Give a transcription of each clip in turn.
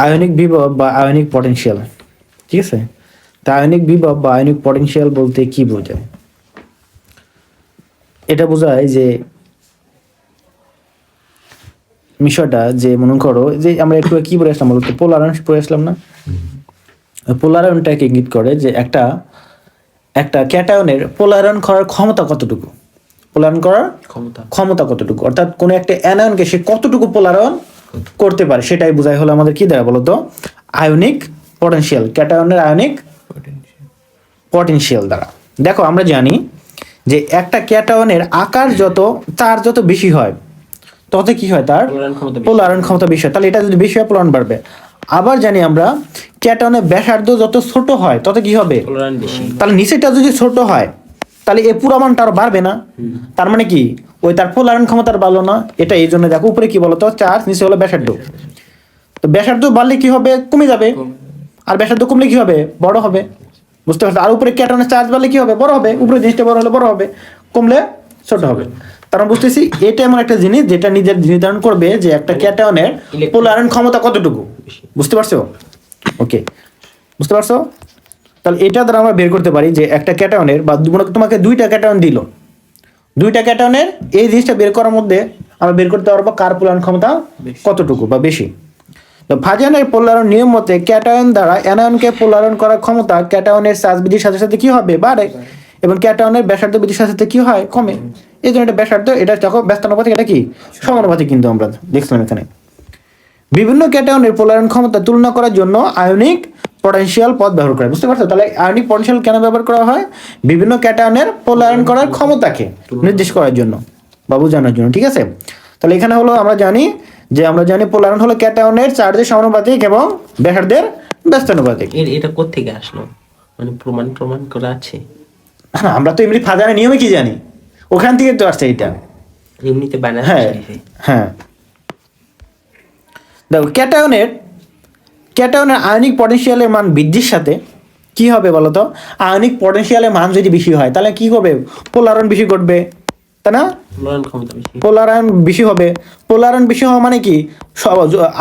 Ionic বিভব বা ionic potential, ঠিক আছে? তা আয়নিক বিভব বা আয়নিক পটেনশিয়াল বলতে কি বোঝায়? এটা বোঝায় যে বিষয়টা, যে মনে করো যে আমরা একটু কি পড়ে আসলাম বলতো, পোলারায়ন পড়ে আসলাম না? পোলারায়নটাকে ইঙ্গিত করে যে একটা একটা ক্যাটায়নের পোলারায়ন করার ক্ষমতা কতটুকু, পোলারায়ন করার ক্ষমতা কতটুকু, অর্থাৎ কোন একটা অ্যানায়নকে সে কতটুকু পোলারায়ন করতে পারে, সেটাই বোঝায় হলো আমাদের কি দ্বারা বলতো, আয়নিক পটেনশিয়াল, ক্যাটায়নের আয়নিক পটেনশিয়াল দ্বারা। দেখো আমরা জানি যে একটা ক্যাটায়নের আকার যত, চার্জ যত বেশি হয় তত কি হয়, তার পোলারায়ন ক্ষমতা বেশি হয়। তাহলে এটা যদি বেশি হয় পোলারায়ন বাড়বে। আবার জানি আমরা ক্যাটায়নের ব্যাসার্ধ যত ছোট হয় তত কি হবে, তাহলে নিচেটা যদি ছোট হয় তাহলে এই পুরো মানটা আরো বাড়বে না? তার মানে কি ওই তার পোলারায়ন ক্ষমতা বাড়লো না। এটা এই জন্য দেখো উপরে কি বলতো, চার্জ, নিচে হলো ব্যাসার্ধ। তো ব্যাসার্ধ বাড়লে কি হবে, কমে যাবে, আর ব্যাসার্ধ কমলে কি হবে, বড় হবে। বুঝতে পারছো? আর উপরে ক্যাটায়নের চার্জ বাড়লে কি হবে, বড় হবে। উপরে জিনিসটা বড় হলে বড় হবে, কমলে ছোট হবে। কারণ বুঝতেছি এটা এমন একটা জিনিস যেটা নিজের নির্ধারণ করবে যে একটা ক্যাটায়নের পোলারায়ন ক্ষমতা কতটুকু। বুঝতে পারছো? ওকে, বুঝতে পারছো? তাহলে এটা দ্বারা আমরা বের করতে পারি যে একটা ক্যাটায়নের, বা তোমাকে দুইটা ক্যাটায়ন দিল, দুইটা ক্যাটায়নের এই জিনিসটা বের করার মধ্যে আমরা বের করতে পারবো কার পোলারায়ন ক্ষমতা কতটুকু বা বেশি। তো ফাজিয়ানের পোলারায়ন নিয়ম মতে ক্যাটায়ন দ্বারা অ্যানায়নকে পোলারায়ন করার ক্ষমতা ক্যাটায়নের চার্জ বৃদ্ধির সাথে সাথে কি হবে, বাড়ে, এবং ক্যাটায়নের ব্যাসার্ধ বৃদ্ধির সাথে সাথে কি হয়, কমে। এই জন্য এটা ব্যাসার্ধ, এটা দেখো ব্যস্তানুপাতিক, এটা কি সমানুপাতিক, কিন্তু আমরা দেখছিলাম এখানে। বিভিন্ন ক্যাটায়নের পোলারায়ন ক্ষমতা তুলনা করার জন্য আয়নিক পটেনশিয়াল পদ ব্যবহার করে। বুঝতে পারছো? তাহলে আয়নিক পটেনশিয়াল কেন ব্যবহার করা হয়? বিভিন্ন ক্যাটায়নের পোলারায়ন করার ক্ষমতাকে নির্দেশ করার জন্য বা বোঝানোর জন্য, ঠিক আছে? তাহলে এখানে হলো আমরা জানি পোলারায়ন হলো ক্যাটায়নের চার্জের সমানুপাতিক এবং ব্যাসার্ধের ব্যস্তানুপাতিক। এটা কোত্থেকে আসলো, মানে প্রমাণ করা আছে? হ্যাঁ, আমরা তো এমনি ফাজানের নিয়মে কি জানি, ওখান থেকে তো আসছে এটা, এমনিতে বানানো। হ্যাঁ হ্যাঁ। দেখো ক্যাটায়নের আয়নিক পটেনশিয়ালের মান বৃদ্ধির সাথে কি হবে বলতো, আয়নিক পটেনশিয়ালের মান যদি বেশি হয় তাহলে কি হবে, পোলারায়ন বেশি ঘটবে, তাই না? পোলারায়ন বেশি হবে। পোলারায়ন বেশি হওয়া মানে কি,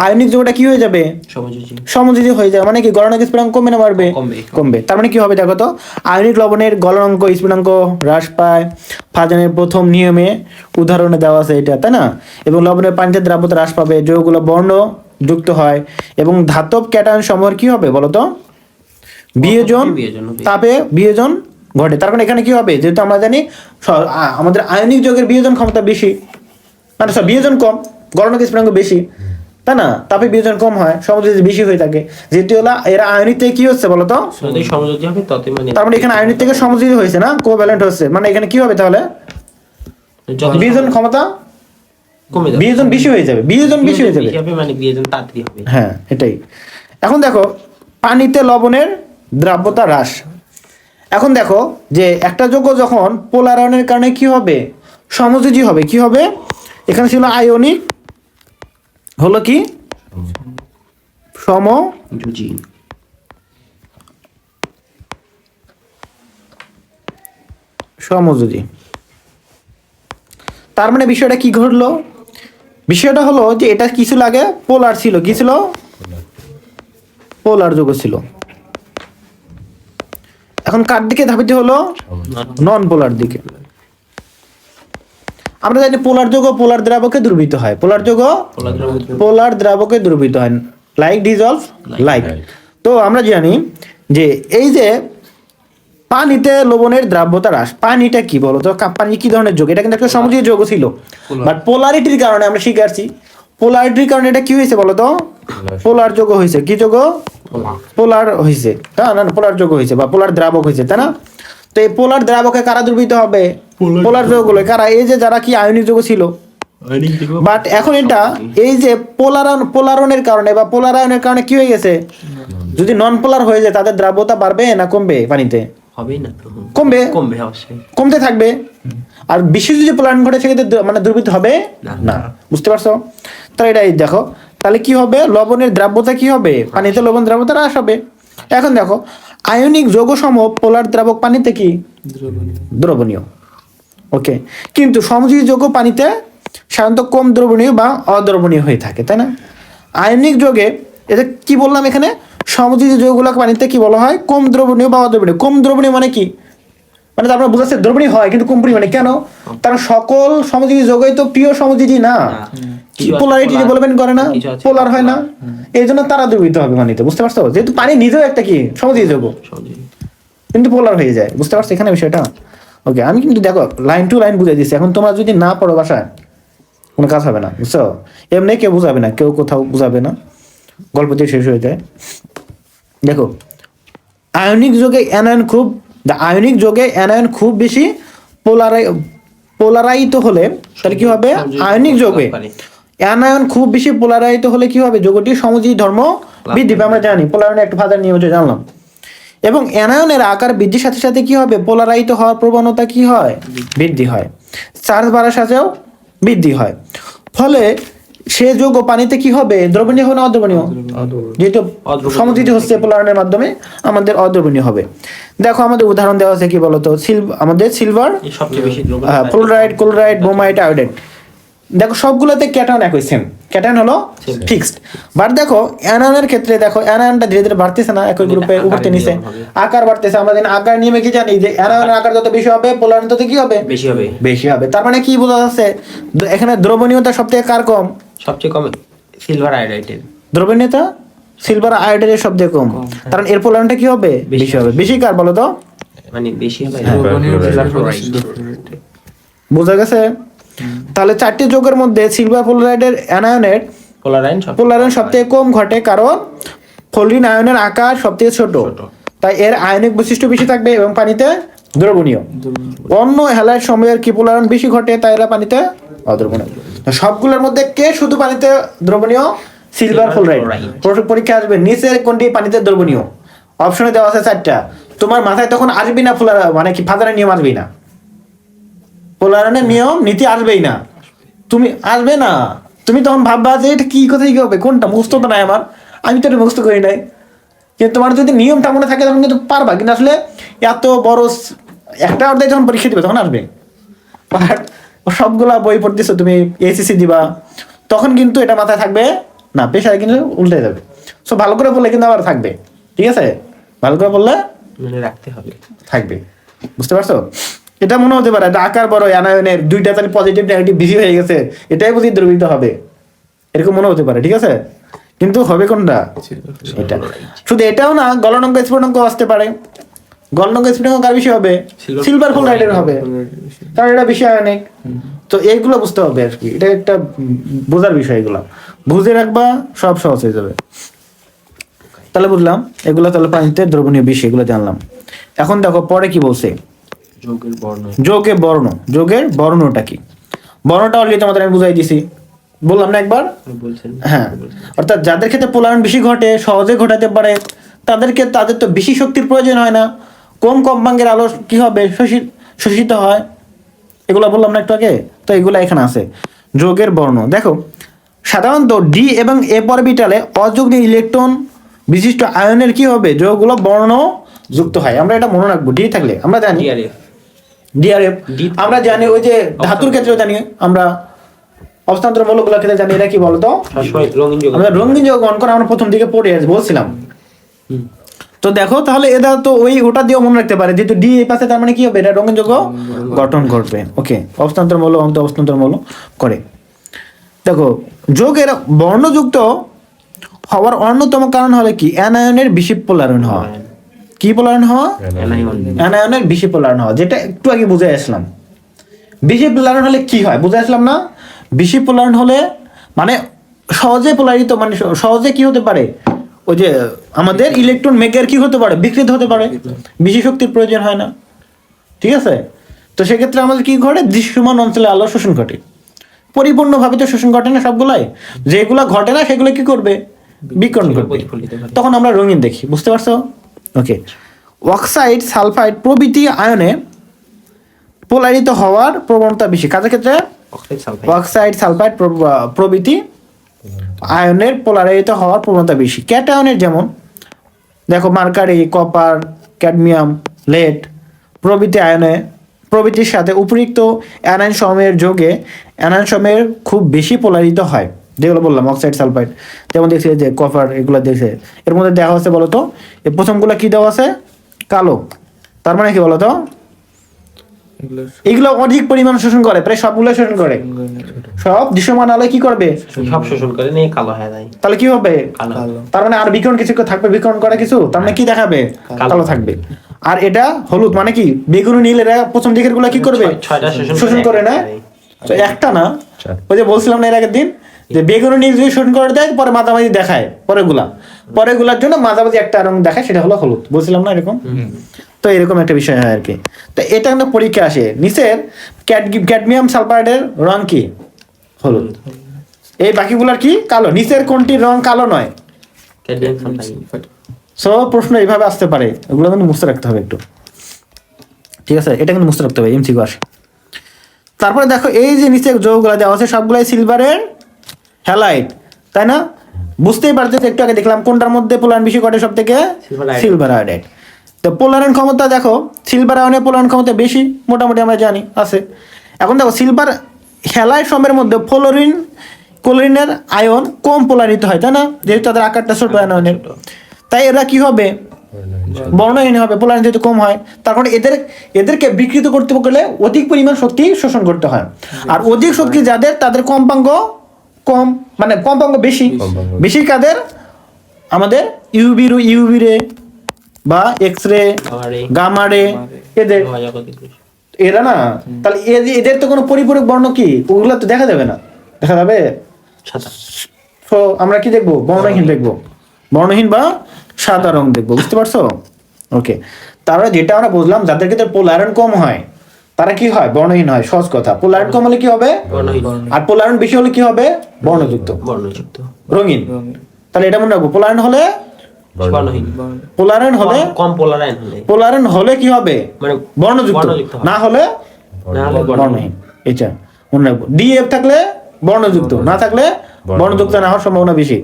আয়নিক যৌগটা কি হয়ে যাবে, সমযোজী হয়ে যাবে। মানে কি গলনাঙ্ক স্ফুটনাঙ্ক কমবে না বাড়বে, কমবে। তার মানে কি হবে দেখো তো, আয়নিক লবণের গলনাঙ্ক স্ফুটনাঙ্ক হ্রাস পায় ফাজনের প্রথম নিয়মে, উদাহরণে দেওয়া আছে এটা, তাই না? এবং লবণের পানিতে দ্রাব্যতা হ্রাস পাবে, যৌগগুলো বর্ণ যুক্ত হয়, এবং ধাতব ক্যাটায়ন সমূহের কি হবে বলতো, বিয়োজন, তাপে বিয়োজন ঘটে। তার মানে এখানে কি হবে, যেহেতু আমরা জানি আমাদের আয়নিক যৌগের বিয়োজন ক্ষমতা বেশি, মানে বিয়োজন কম, গলনাঙ্ক স্ফুটনাঙ্ক বেশি, তাই না? তাপে বিয়োজন কম হয়, সমযোজী বেশি হয়ে থাকে। যেহেতু এরা আয়নিক থেকে কি হচ্ছে বলতো, সমযোজী হবে, তার মানে এখানে আয়নিক থেকে সমযোজী হয়েছে না, কোভ্যালেন্ট হচ্ছে। মানে এখানে কি হবে তাহলে, বিয়োজন ক্ষমতা কমে যাবে, বিয়োজন বেশি হয়ে যাবে, মানে বিয়োজন তাড়াতাড়ি হবে। হ্যাঁ এটাই। এখন দেখো পানিতে লবণের দ্রাব্যতা হ্রাস। এখন দেখো যে একটা যৌগ যখন পোলারায়নের কারণে কি হবে, সমযোজী হবে, কি হবে, এখানে ছিল আয়নিক, হলো কি সমযোজী। তার মানে বিষয়টা কি ঘটলো, বিষয়টা হলো যে এটা কি ছিল, আগে পোলার ছিল, কি ছিল, পোলার যৌগ ছিল। এখন কার দিকে ধাবিত হলো, নন পোলার দিকে। আমরা জানি পোলার যৌগ পোলার দ্রাবকে দ্রবীভূত হয়, পোলার যৌগ পোলার দ্রাবকে দ্রবীভূত হয়, লাইক ডিজলভ লাইক। তো আমরা জানি যে এই যে পানিতে লবণের দ্রাব্যতা হ্রাস, পানিটা কি বলতো, পানি কি ধরনের যৌগ, এটা কিন্তু একটা সমযোজী যৌগ ছিল, বাট পোলারিটির কারণে আমরা শিখেছি, পোলারিটির কারণে এটা কি হয়েছে বলতো, পোলার যৌগ হয়েছে। কি যৌগ, পোলার হয়েছে, না পোলার যৌগ হয়েছে বা পোলার দ্রাবক হয়েছে, তাই না? তো এই পোলার দ্রাবকে কারা দ্রবীভূত হবে, পোলার যৌগগুলো কারা, এই যে যারা কি আয়নিক যৌগ ছিল। বাট এখন এটা এই যে পোলারনের কারণে বা পোলারায়নের কারণে কি হয়ে গেছে, যদি নন পোলার হয়ে যায় তাদের দ্রাব্যতা বাড়বে না কমবে, পানিতে কমবে, কমতে থাকবে। আর বেশি যদি পোলারায়ন ঘটে সেক্ষেত্রে মানে দ্রবীভূত হবে না। বুঝতে পারছো? তাহলে এটাই দেখো, তাহলে কি হবে, লবণের দ্রাব্যতা কি হবে, পানিতে লবণ দ্রাব্যতা হ্রাস হবে। এখন দেখো আয়নিক যৌগ সমূহ পোলার দ্রাবক পানিতে কি দ্রবণীয়, ওকে, কিন্তু সমযোজী যৌগ পানিতে সাধারণত কম দ্রবণীয় বা অদ্রবণীয় হয়ে থাকে, তাই না? আয়নিক যৌগে এটা কি বললাম এখানে, সমযোজী যৌগগুলোকে পানিতে কি বলা হয়, কম দ্রবণীয় বা অদ্রবণীয়। কম দ্রবণীয় মানে কি, মানে আপনার বোঝাচ্ছে দ্রবণীয় হয় কিন্তু কম পরিমাণে। কেন? কারণ সকল সমযোজী যৌগই তো প্রিয় সমযোজী না, পোলারিটি ডেভেলপমেন্ট করে না, পোলার হয় না, এই জন্য তারা দ্রবীভূত হবে পানিতে। বুঝতে পারছো? যেহেতু পানি নিজেও একটা কি সমযোজী যৌগ, কিন্তু পোলার হয়ে যায়। বুঝতে পারছো এখানে বিষয়টা? ওকে, আমি কিন্তু দেখো লাইন টু লাইন বুঝাই দিচ্ছি। এখন তোমরা যদি না পড়ো বাসায় কোনো কাজ হবে না, বুঝছো? এমনি কেউ বুঝাবে না, কেউ কোথাও বুঝাবে না, গল্প দিয়ে শেষ হয়ে যায়। দেখো আয়নিক যোগে অ্যানায়ন খুব, আয়নিক যোগে অ্যানায়ন খুব বেশি পোলারাইত হলে তাহলে কি হবে, আয়নিক যোগে অ্যানায়ন খুব বেশি পোলারাইত হলে কি হবে, যোগটি সমযোজী ধর্ম বৃদ্ধি পাবে। আমরা জানি পোলারায়নের একটা ফাদার নিয়ম জানলাম। এবং অ্যানায়নের আকার বৃদ্ধির সাথে সাথে কি হবে, পোলারাইত হওয়ার প্রবণতা কি হয়, বৃদ্ধি হয়। চার্জ বাড়ার সাথেও বৃদ্ধি হয়। ফলে সে যৌগ পানিতে কি হবে, দ্রবণীয় হবে না অদ্রবণীয়? যেহেতু সমযোজী হচ্ছে পোলারায়নের মাধ্যমে, আমাদের অদ্রবণীয় হবে। দেখো আমাদের উদাহরণ দেওয়া আছে কি বলতো, আমাদের silver, fluoride, chloride, bromide, iodide. দেখো সবগুলোতে ক্যাটায়ন একই সেম, ক্যাটায়ন হলো ফিক্সড। বাট দেখো অ্যানায়নের ক্ষেত্রে দেখো অ্যানায়নটা ধীরে ধীরে বাড়তেছে না, একই গ্রুপে উপরতে নিচে আকার বাড়তেছে। আমরা জানি আকার নিয়মে কি জানি যে অ্যানায়নের আকার যত বেশি হবে পোলারায়ন তত কি হবে, বেশি হবে। তার মানে কি বোঝা যাচ্ছে, এখানে দ্রবণীয়তা সবথেকে কার কম, সবচেয়ে কম সিলভার আয়োডাইডের দ্রবণীয়তা সিলভার আয়োডাইডের সবচেয়ে কম, কারণ এর পোলারায়নটা কি হবে, বেশি হবে। বেশি কার বলো তো, মানে বেশি হবে বোঝা গেছে? তাহলে চারটি যৌগের মধ্যে সিলভার ফ্লোরাইডের অ্যানায়নের পোলারায়ন সবথেকে কম ঘটে, কারণ ফ্লোরিন আয়নের আকার সবথেকে ছোট, তাই এর আয়নিক বৈশিষ্ট্য বেশি থাকবে এবং পানিতে দ্রবণীয়। অন্য হ্যালাইড সময়ের কি পোলারায়ন বেশি ঘটে, তাই এরা পানিতে অদ্রবণীয়। সবগুলোর মধ্যে কে শুধু পানিতে দ্রবণীয়, সিলভার ফ্লোরাইড। পরীক্ষা আসবে নিচের কোনটি পানিতে দ্রবণীয়, অপশনে দেওয়া আছে 4টা। তোমার মাথায় তখন আসবি না মানে কি ফাদারের নিয়ম আসবেই না, পোলারায়নের নিয়ম নীতি আসবেই না, তুমি আসবে না। তুমি তখন ভাববা যে এটা কি কোথায় কি হবে, কোনটা মুখস্থ তো নাই আমার, আমি তো এটা মুখস্থ করি নাই। কিন্তু তোমার যদি নিয়মটা মনে থাকে তখন কিন্তু পারবা, কিন্তু আসলে এত বড় একটা অর্ধেক যখন পরীক্ষা দিবে তখন আসবে। সবগুলা বই পড়তেছো তুমি, এসএসসি দিবা, তখন কিন্তু এটা মাথায় থাকবে না, পেশায় কিন্তু উল্টে যাবে। সো ভালো করে বললে কিন্তু আবার থাকবে, ঠিক আছে? ভালো করে বললে মনে রাখতে হবে, থাকবে। বুঝতে পারছো? এটা মনে হতে পারে আকার বড়, অ্যানায়নের দুইটা তাহলে পজিটিভ নেগেটিভ বেশি হয়ে গেছে, এটাই বুঝি দ্রবীভূত হবে, এরকম মনে হতে পারে, ঠিক আছে? কিন্তু হবে কোনটা, এটা। শুধু এটাও না, গলনাঙ্ক স্ফুটনাঙ্ক আসতে পারে। গলনাঙ্ক স্ফুটনাঙ্ক কার বেশি হবে, সিলভার ফ্লোরাইডের হবে, কারণ এটা বেশি আয়নিক। তো এইগুলো বুঝতে হবে আর কি, এটা একটা বোঝার বিষয়, এগুলো বুঝে রাখবা, সব সহজ হয়ে যাবে। তাহলে বুঝলাম এগুলো, তাহলে পানিতে দ্রবণীয় বেশি, এগুলো জানলাম। এখন দেখো পরে কি বলছে, যোগের বর্ণ। যোগের বর্ণটা কি, বর্ণটা অলরেডি তোমাদের আমি বুঝাই দিছি, বললাম না একবার? হ্যাঁ, অর্থাৎ যাদের ক্ষেত্রে পোলারায়ন বেশি ঘটে, সহজে ঘটাতে পারে, তাদের তো বেশি শক্তির প্রয়োজন হয় না, কম কম্পাঙ্কের আলো কি হবে, শোষিত হয়। এগুলো বললাম না একটু আগে, তো এগুলো এখানে আছে। যোগের বর্ণ দেখো, সাধারণত ডি এবং এ অরবিটালে অযুগ্ম ইলেকট্রন বিশিষ্ট আয়নের কি হবে, যৌগগুলো বর্ণ যুক্ত হয়। আমরা এটা মনে রাখবো, ডি থাকলে আমরা জানি ডিআরএফ, আমরা জানি ওই যে ধাতুর ক্ষেত্রে জানি, আমরা অবস্থান্তর মৌলগুলোর ক্ষেত্রে জানি, এরা কি বলতো আমরা রঙিন যৌগ গঠন করে আমরা প্রথম দিকে পড়ে বলছিলাম। তো দেখো তাহলে এরা তো ওটা দিয়েও মনে রাখতে পারে, যেহেতু ডি এই পাশে, তার মানে কি হবে, এটা রঙিন যৌগ গঠন করবে। ওকে, অবস্থান্তর মৌল অবস্থান্তর মৌল করে। দেখো যোগের বর্ণযুক্ত হওয়ার অন্যতম কারণ হলো কি, অ্যানায়নের বেশি পোলারায়ন হওয়া। কি পোলারায়ন হওয়া, অ্যানায়নের বেশি পোলারায়ন হওয়া, যেটা একটু আগে বুঝে আসলাম। বেশি পোলারায়ন হলে কি হয় বুঝে আসলাম না, বেশি পোলারায়ন হলে মানে সহজে পোলারিত, মানে সহজে কি হতে পারে, ওই যে আমাদের ইলেকট্রন মেঘের কি হতে পারে, বিকৃত হতে পারে, বেশি শক্তির প্রয়োজন হয় না, ঠিক আছে? তো সেক্ষেত্রে আমাদের কি ঘটে, দৃশ্যমান অঞ্চলে আলো শোষণ ঘটে। পরিপূর্ণভাবে তো শোষণ ঘটে না সবগুলাই, যেগুলো ঘটে না সেগুলো কি করবে, বিকরণ করবে, তখন আমরা রঙিন দেখি। বুঝতে পারছো? ওকে, অক্সাইড, সালফাইড প্রভৃতি আয়নে পোলারিত হওয়ার প্রবণতা বেশি। কাজের ক্ষেত্রে অক্সাইড, সালফাইড প্রভৃতি আয়নের পোলারিত হওয়ার প্রবণতা বেশি। ক্যাটায়নের যেমন দেখো মার্কারি, কপার, ক্যাডমিয়াম, লেড প্রভৃতির সাথে উপরিক্ত অ্যানায়ন সময়ের যোগে অ্যানায়ন সময়ের খুব বেশি পোলারিত হয়। যেগুলো বললাম অক্সাইড সালফাইড, যেমন দেখছি যে কপার, এগুলো দেখছে। এর মধ্যে দেওয়া আছে বলতো, এই প্রথমগুলো কি দেওয়া আছে, কালো। তার মানে কি বলতো, এগুলো অধিক পরিমাণ শোষণ করে, প্রায় সবগুলো শোষণ করে। সব দৃশ্যমান আলোয় কি করবে, সব শোষণ করে নিয়ে কালো হয়ে যায়। তাহলে কি হবে, কালো। তার মানে আর বিকিরণ কিছু থাকবে, বিকিরণ করে কিছু, তার মানে কি দেখাবে, কালো থাকবে। আর এটা হলুদ মানে কি, বেগুনি নীল, এরা প্রথম দিকের গুলা কি করবে, ছয়টা শোষণ করে না। তো একটা না, ওই যে বলছিলাম না এর আগের দিন, যে বেগুনি নীল যদি শোষণ করে দেয়, পরে মাঝামাঝি দেখায়, পরেগুলার জন্য মাঝামাঝি একটা রং দেখায়, সেটা হলো হলুদ। বলছিলাম না এরকম। তো এরকম একটা বিষয় হয় আর কি। তো এটা কিন্তু পরীক্ষা আসে, নিচের ক্যাডমিয়াম সালফাইডের রং কি, হলুদ। এই বাকিগুলার কি, কালো। নিচের কোনটির রং কালো নয়। Cadmium sulphide. সো প্রশ্ন এইভাবে আসতে পারে, এগুলো কিন্তু মুছতে রাখতে হবে একটু, ঠিক আছে। এটা কিন্তু মুছতে রাখতে হবে, এমসিকিউ আসে। তারপরে দেখো এই যে নিচে যৌগগুলো দেওয়া আছে সবগুলাই সিলভারের হ্যালাইড, তাই না? বুঝতেই পারছো, একটু আগে দেখলাম কোনটার মধ্যে পোলারায়ন বেশি ঘটে, সব থেকে সিলভার আয়োডাইড। তো পোলারায়ন ক্ষমতা দেখো, সিলভার আয়নের পোলারায়ন ক্ষমতা বেশি, মোটামুটি আমরা জানি আছে। এখন দেখো সিলভার হ্যালাইড সমূহের মধ্যে ক্লোরিনের আয়ন কম পোলারিত হয়, তাই না? যেহেতু তাদের আকারটা ছোট আয়নের, তাই এরা কি হবে, বর্ণহীন হবে, পোলারায়ন যেহেতু কম হয়। তারপরে এদেরকে বিকৃত করতে গেলে অধিক পরিমাণ শক্তি শোষণ করতে হয়। আর অধিক শক্তি যাদের, তাদের কম্পাঙ্ক কম, মানে কম্পাঙ্ক বেশি। বেশি কাদের, আমাদের ইউভি রে বা এক্স রে, গামা রে, এদের। এরা না, তাহলে এদের তো কোনো পরিপূরক বর্ণ কি, ওগুলো তো দেখা যাবে না, দেখা যাবে। তো আমরা কি দেখবো, বর্ণহীন দেখবো, বর্ণহীন বা সাদা রং দেখবো, বুঝতে পারছো? ওকে। তারপরে যেটা আমরা বুঝলাম, যাদের ক্ষেত্রে পোলারায়ন কম হয় তারা কি হয়, বর্ণহীন হয়। সহজ কথা, পোলারায়ন কম হলে কি হবে, আর পোলারায়ন বেশি হলে কি হবে, বর্ণযুক্ত, রঙিন। তাহলে এটা মনে রাখবো, পোলারায়ন হলে বর্ণহীন, কম পোলারায়ন হলে কি হবে, মানে বর্ণযুক্ত, না হলে বর্ণহীন। এটা মনে রাখবো। ডিএফ থাকলে বর্ণযুক্ত, না থাকলে বর্ণযুক্ত না হওয়ার সম্ভাবনা বেশি,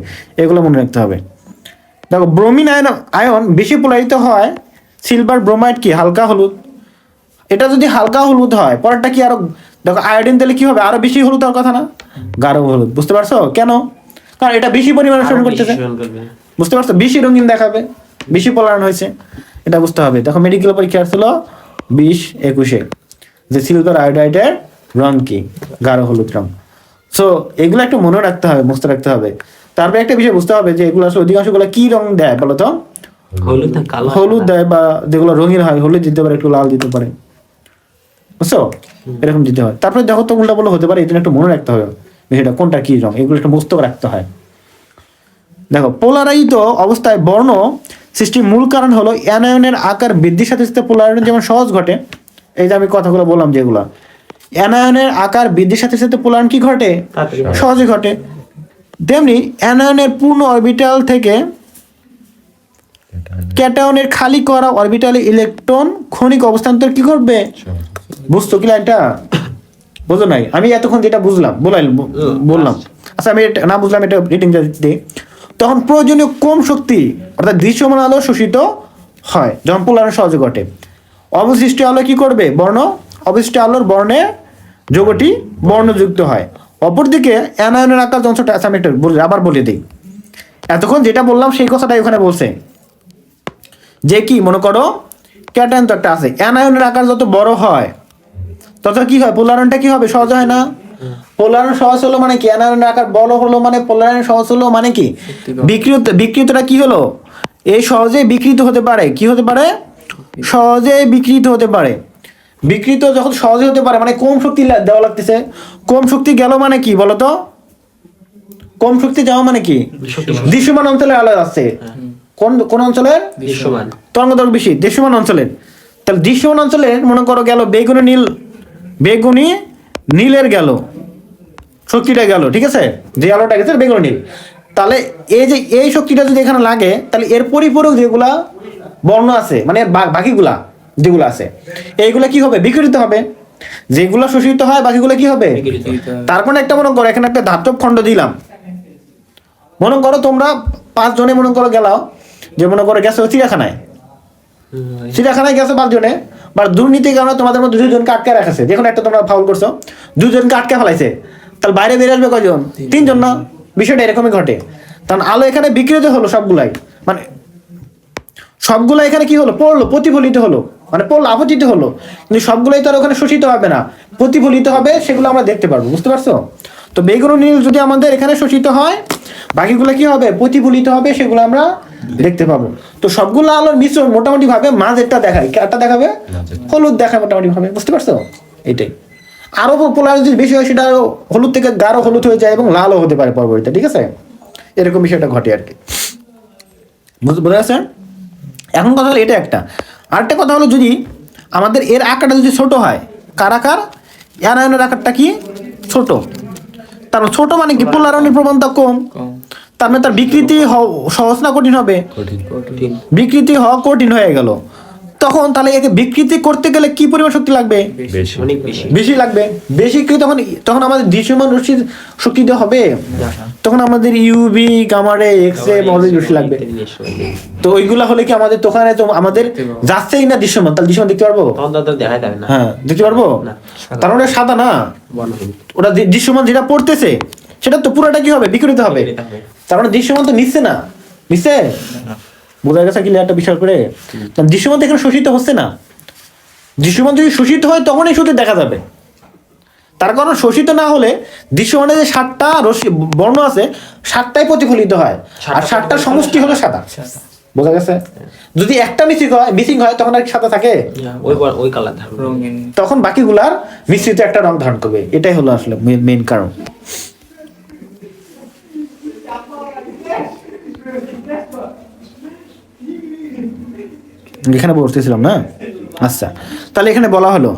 এগুলো মনে রাখতে হবে। দেখো ব্রোমিন আয়ন বেশি পোলারিত হয়, সিলভার ব্রোমাইড কি হালকা হলুদ। এটা যদি হালকা হলুদ হয়, পরেরটা কি আরো, দেখো আয়োডিন দিলে কি হবে, আরো বেশি হলুদ হওয়ার কথা না, গাঢ় হলুদ। বুঝতে পারছো কেন, কারণ এটা বেশি পরিমাণে শোষণ করতেছে, বুঝতে পারছো, বেশি রঙিন দেখাবে, বেশি পোলারায়ন হয়েছে, এটা বুঝতে হবে। দেখো মেডিকেল পরীক্ষা আসছিল 20-21-এ, যে সিলভার আয়োডাইডের রং কি, গাঢ় হলুদ রং। সো এগুলো একটু মনে রাখতে হবে, মুখস্থ রাখতে হবে। তারপরে একটা বিষয় বুঝতে হবে যে এগুলো আসলে অধিকাংশগুলো কি রং দেয় বলতো, হলুদ দেয়, বা যেগুলো রঙিন হয় হলুদ দিতে পারে, একটু লাল দিতে পারে, বুঝছো, এরকম দিতে হয়। তারপরে দেখো তো উল্টা বলে হতে পারে, এই জন্য একটু মনে রাখতে হবে বিষয়টা, কোনটা কি রং, এগুলো একটু মুখস্থ রাখতে হয়। দেখো পোলারাইত অবস্থায় বর্ণ সৃষ্টির মূল কারণ হলো অ্যানায়নের আকার বৃদ্ধির সাথে সাথে পোলারায়ন যেমন সহজ ঘটে, এই যে আমি কথাগুলো বললাম যেগুলা, অ্যানায়নের আকার বৃদ্ধির সাথে সাথে পোলারায়ন কি ঘটে, সহজে ঘটে। তেমনি অ্যানায়নের পূর্ণ অরবিটাল থেকে ক্যাটায়নের খালি করা অরবিটালে ইলেকট্রন ক্ষণিক অবস্থান্তর কি করবে, বুঝতো কি লাইনটা, বুঝো নাই? আমি এতক্ষণ যেটা বুঝলাম বললাম, আচ্ছা আমি না বুঝলাম, এটা রিডিং দিই। তখন প্রয়োজনীয় কম শক্তি অর্থাৎ দৃশ্যমান আলো শোষিত হয় যখন পোলারায়ন সহজে ঘটে। অবশিষ্ট আলো কি করবে, অবশিষ্ট আলোর বর্ণে যৌগটি বর্ণযুক্ত হয়। অপরদিকে অ্যানায়নের আকার যন্ত্রটা, আচ্ছা আমি একটা আবার বলে দিই, এতক্ষণ যেটা বললাম সেই কথাটাই ওখানে বলছে, যে কি মনে করো ক্যাটায়ন তো একটা আছে, অ্যানায়নের আকার যত বড় হয় তত কি হয়, পোলারায়নটা কি হবে, সহজ হয় না। পোলারায়ন সহজ হলো মানে কি, অ্যানায়নের আকার বড় হলো মানে পোলারায়ন সহজ হলো মানে কি, বিকৃতটা কি হলো, এই সহজে বিকৃত হতে পারে, কি হতে পারে, সহজে বিকৃত হতে পারে। বিকৃত যখন সহজে হতে পারে মানে কম শক্তি দেওয়া লাগতেছে, কম শক্তি গেল মানে কি বলতো, কম শক্তি যাওয়া মানে কি, দৃশ্যমান অঞ্চলের আলো আসছে, কোন অঞ্চলের, তরঙ্গদৈর্ঘ্য বেশি দৃশ্যমান অঞ্চলের। তাহলে দৃশ্যমান অঞ্চলের মনে করো গেল বেগুনি নীলের গেল শক্তিটা গেল, ঠিক আছে, যে আলোটা গেছে বেগুনি নীল। তাহলে এই যে এই শক্তিটা যদি এখানে লাগে, তাহলে এর পরিপূরক যেগুলা বর্ণ আছে, মানে বাকিগুলা যেগুলো আছে, এইগুলা কি হবে, বিকৃত হবে। যেগুলো শোষিত হয় বাকিগুলো কি হবে। তারপরে একটা মনে করো এখানে একটা ধাতব খণ্ড দিলাম, মনে করো তোমরা 5 জনে মনে করো গেলাও, যে মনে করো গেছো চিড়িয়াখানায় গেছো 5 জনে, বা দুর্নীতির কারণে তোমাদের মধ্যে 2 জনকে আটকে রাখছে, দেখুন একটা তোমরা ফাউল করছো, 2 জনকে আটকে ফেলাইছে, তাহলে বাইরে বেরিয়ে আসবে কয়জন, 3 জন না, বিষয়টা এরকমই ঘটে। কারণ আলো এখানে বিকৃত হলো সবগুলাই, মানে সবগুলো এখানে কি হলো, পড়লো, প্রতিফলিত হলো, মানে পড়লো আপতিত হলো, কিন্তু সবগুলোই তো আর ওখানে শোষিত হবে না, প্রতিফলিত হবে, সেগুলো আমরা দেখতে পারবো, বুঝতে পারছো? তো বেগুনি নীল যদি আমাদের এখানে শোষিত হয়, বাকিগুলো কি হবে, প্রতিফলিত হবে, সেগুলো আমরা দেখতে পাবো। তো সবগুলো আলোর মিশ্রণ মোটামুটি ভাবে মাঝেরটা দেখায়, কারটা দেখাবে, হলুদ দেখায় মোটামুটি ভাবে, বুঝতে পারছো? এটাই। আরো পোলার যদি বেশি হয় সেটা হলুদ থেকে গাঢ় হলুদ হয়ে যায় এবং লালও হতে পারে পরবর্তীতে, ঠিক আছে? এরকম বিষয়টা ঘটে আর কি, বোঝা যাচ্ছে? এখন কথা হলো এটা একটা। আরেকটা কথা হলো যদি আমাদের এর আকারটা যদি ছোট হয়, কার আকার, অ্যানায়নের আকারটা কি ছোট, তার ছোট মানে কি পোলারনের প্রবণতা কম, তার মানে তার বিকৃতি সহজ না কঠিন হবে, বিকৃতি হওয়া কঠিন হয়ে গেল। তখন তাহলে একে বিকৃতি করতে গেলে কি পরিমাণ শক্তি লাগবে, অনেক বেশি বেশি লাগবে। বেশি কি তখন তখন আমাদের দৃশ্যমান রশ্মির শক্তি দেওয়া হবে, তখন আমাদের ইউভি গামা রে এক্স রে মৌলিক রশ্মি লাগবে। তো ওইগুলা হলে কি আমাদের দোকানে তো আমাদের যাচ্ছেই না দৃশ্যমান, তাহলে দৃশ্যমান দেখতে পারবো, দেখা যাবে না। হ্যাঁ দেখতে পারবো না, তার মানে সাদা না, ওটা দৃশ্যমান যেটা পড়তেছে সেটা তো পুরোটা কি হবে, বিকৃত হবে। তার মানে দৃশ্যমান তো নিচ্ছে না, নিচ্ছে, বোঝা গেছে কি একটা বিষয় করে? দৃশ্যমান তো এখানে শোষিত হচ্ছে না, দৃশ্যমান যদি শোষিত হয় তখনই শুধু দেখা যাবে। তার কারণ শোষিত না হলে দৃশ্যমানে যে 7টা রশ্মি বর্ণ আছে 7টাই প্রতিফলিত হয়, আর 7টার সমষ্টি হলো সাদা, বোঝা গেছে? যদি একটা মিসিং হয় তখন আর কি সাদা থাকে, ওই কালার রঙিন, তখন বাকিগুলার মিশ্রিত একটা রং ধারণ করবে। এটাই হলো আসলে মেইন কারণ। এখানে বলতেছিলাম না, আচ্ছা তাহলে এখানে বলা হলো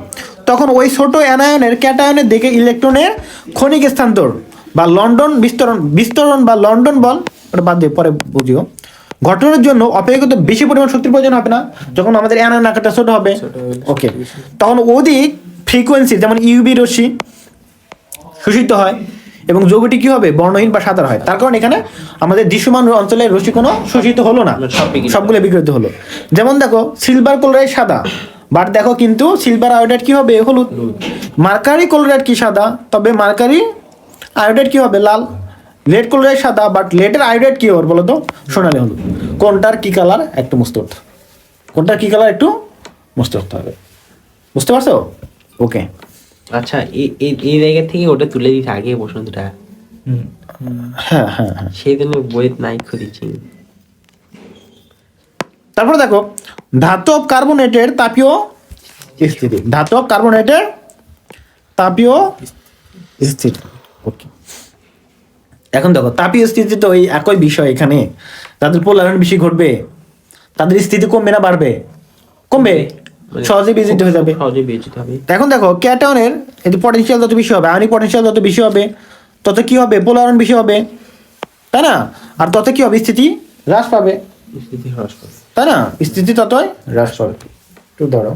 তখন ওই ছোট অ্যানায়নের ক্যাটায়নের দিকে ইলেকট্রনের ক্ষণিক স্থানান্তর বা লন্ডন বিস্তরণ বা লন্ডন বল, ওটা বাদ দিয়ে পরে বুঝিও, ঘটনার জন্য অপেক্ষাকৃত বেশি পরিমাণ শক্তির প্রয়োজন হবে না যখন আমাদের অ্যানায়ন আকারটা ছোট হবে। ওকে, তখন অধিক ফ্রিকোয়েন্সি যেমন ইউভি রশ্মি শোষিত হয় এবং যৌগটি কি হবে, বর্ণহীন বা সাদা হয়। তার কারণ এখানে আমাদের দৃশ্যমান অঞ্চলের রশ্মি কোনো শোষিত হলো না, সবগুলো বিকৃত হলো। যেমন দেখো সিলভার ক্লোরাইড সাদা, বাট দেখো কিন্তু সিলভার আয়োডাইড কি হবে, হলুদ। মার্কারি ক্লোরাইড কি সাদা, তবে মার্কারি আয়োডাইড কি হবে, লাল। লেড ক্লোরাইড সাদা, বাট লেডের আয়োডাইড কি হবে বলো তো, সোনালী হলুদ। কোনটার কি কালার একটু বুঝতে হতো, কোনটার কি কালার একটু বুঝতে হতে হবে, বুঝতে পারছো? ওকে, আচ্ছা এই জায়গা থেকে ওটা তুলে দিতে আগে বসন্তটা, হ্যাঁ হ্যাঁ হ্যাঁ, সেই জন্য বইয়ের নাই খুঁজেছি। তারপরে দেখো ধাতব কার্বনেটের তাপীয় স্থিতি, ধাতব কার্বনেটের তাপীয় স্থিতি। ওকে, এখন দেখো তাপীয় স্থিতি তো এই একই বিষয়, এখানে তাদের পোলারায়ন বেশি ঘটবে, তাদের স্থিতি কমবে না বাড়বে, কমবে, সহজে বিজিত হয়ে যাবে, সহজে বিজিত হবে। এখন দেখো ক্যাটায়নের এই পটেনশিয়াল যত বেশি হবে, আয়নিক পটেনশিয়াল যত বেশি হবে, তত কি হবে, পোলারায়ন বেশি হবে, তাই না? আর তত কি হবে, স্থিতি হ্রাস পাবে, স্থিতি হ্রাস পাবে, তাই না? স্থিতি ততই হ্রাস পাবে। একটু ধরো,